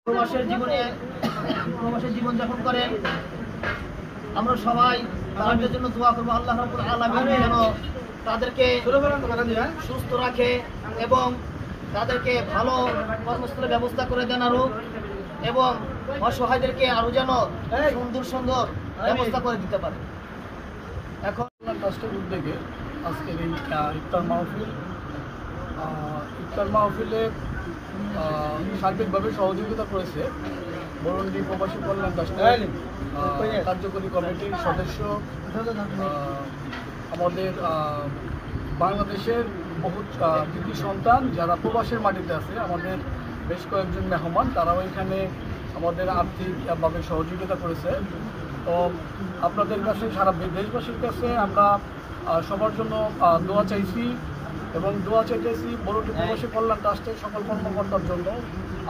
প্রবাসের জীবন যাপন করেন। আমরা সবাই তাদের জন্য দোয়া করবো, আল্লাহ রাব্বুল আলামিন যেন তাদেরকে সুস্থ রাখে এবং তাদেরকে ভালো কর্মস্থলের ব্যবস্থা করে দেন আরো, এবং অসহায়দেরকে আরো যেন সুন্দর ব্যবস্থা করে দিতে পারে। এখন ট্রাস্টের উদ্যোগে আজকের এই ইফতার মাহফিলে সার্বিকভাবে সহযোগিতা করেছে বরুণডি প্রবাসী কল্যাণ ট্রাস্টের কার্যকরী কমিটির সদস্য, আমাদের বাংলাদেশের বহু কৃতি সন্তান যারা প্রবাসের মাটিতে আছে, আমাদের বেশ কয়েকজন মেহমান, তারাও এখানে আমাদের আর্থিকভাবে সহযোগিতা করেছে। তো আপনাদের কাছে, সারা দেশবাসীর কাছে আমরা সবার জন্য দোয়া চাইছি এবং দোয়া চাইতেছি বরুণডি প্রবাসী কল্যাণ ট্রাস্টের সকল কর্মকর্তার জন্য।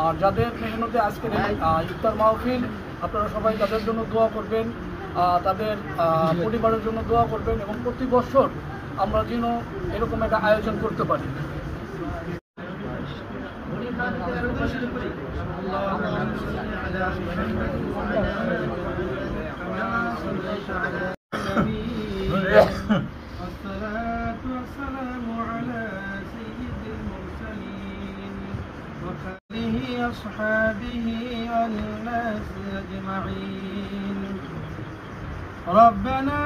আর যাদের মেহনতে আজকের ইফতার মাহফিল, আপনারা সবাই তাদের জন্য দোয়া করবেন, তাদের পরিবারের জন্য দোয়া করবেন এবং প্রতি বছর আমরা যেন এরকম একটা আয়োজন করতে পারি। أصحابه والناس أجمعين. ربنا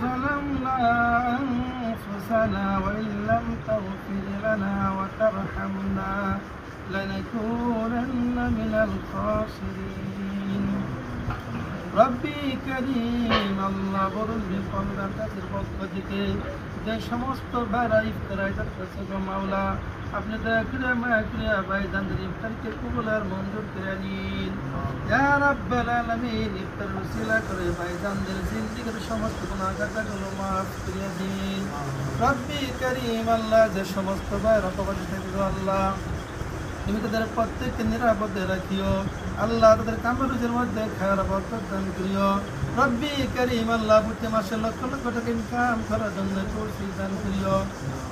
ظلمنا أنفسنا وإن لم تغفر لنا وترحمنا لنكونن من الخاسرين. ربي كريم الله বরুণডি কল্যাণ ট্রাস্টের পক্ষ থেকে যে সমস্ত ভাইরা ইফতার আয়োজন করেছে গো মাওলা, আপনি দয়া করে মায়া করে ভাইজানদের ইফতারকে কবুল আর মঞ্জুর করে নিন ইয়া রাব্বাল আলামিন। ইফতার ওসিলা করে ভাইজানদের জিন্দেগির সমস্ত গুনাহ খাতাগুলো মাফ করে দিন। রব্বি করিম আল্লাহ, যে সমস্ত ভাইরা প্রবাসী থেকে গো আল্লাহ, তুমি তাদের প্রত্যেককে নিরাপদে রাখিও আল্লাহ, তাদের কামরুজের মধ্যে খায়ার বরকত দান করিও। রব্বি করিম আল্লাহ, প্রতি মাসে লক্ষ লক্ষ টাকা ইনকাম করার জন্য তৌফিক দান করিও।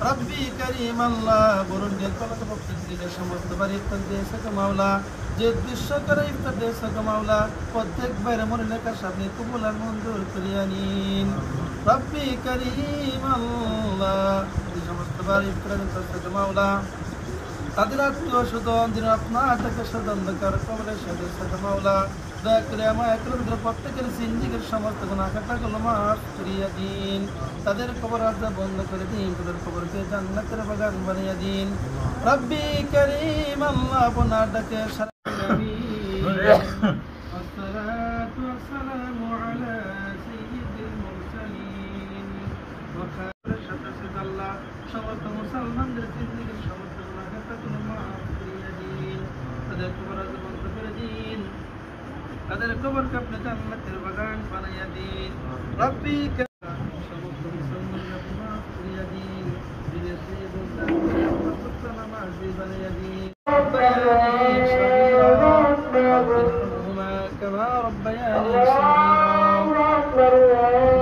রব্বি করিম আল্লাহ, বরুণডি কল্যাণ পক্ষ থেকে যে সমস্ত বাড়ি ইফতার দিয়েছে গো মাওলা, যে দৃশ্য করে ইফতার দিয়েছে গো মাওলা, প্রত্যেক বাইরে মনে লেখার সামনে কবুল আর মঞ্জুর করিয়া নিন। রব্বি করিম আল্লাহ, যে সমস্ত বাড়ি ইফতার দিয়েছে গো মাওলা, তাদের আত্মীয় স্বজন যিনি আপনার থেকে সদন্যকার কবরের সাথে মাওলা, দয়া করে আমার একলের ভিতরে প্রত্যেকের জিন্দেগির সমস্ত গুনাহ খাতাগুলো মাফ করিয়া দিন। তাদের কবর আযাব বন্ধ করে দিন, তাদের কবরকে জান্নাতের বাগান বানিয়ে দিন। রব্বি করিম আল্লাহ, আপনার ডাকে والصلاة والسلام على سيد المرسلين وخير الشهداء الله সমস্ত মুসলমানদের জিন্দেগির সমস্ত গুনাহ খাতাগুলো মাফ করিয়া দিন। তাদের কবর আযাব বন্ধ করে দিন, তাদের কবরকে আপনি জান্নাতের বাগান বানাইয়া দিন। রব্বি সমস্ত মুসলমানদের মাফ করিয়া দিন, বিদেশে এবং দেশে নামাজি বানাইয়া দিন। كما ربياني صغيرا.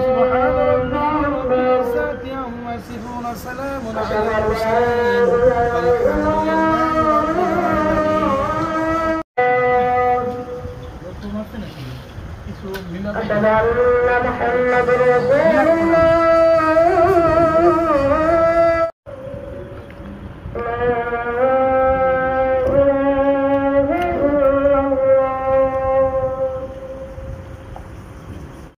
سبحان ربك رب العزة عما يصفون، سلام على المرسلين والحمد لله رب العالمين. أشهد أن محمد رسول الله.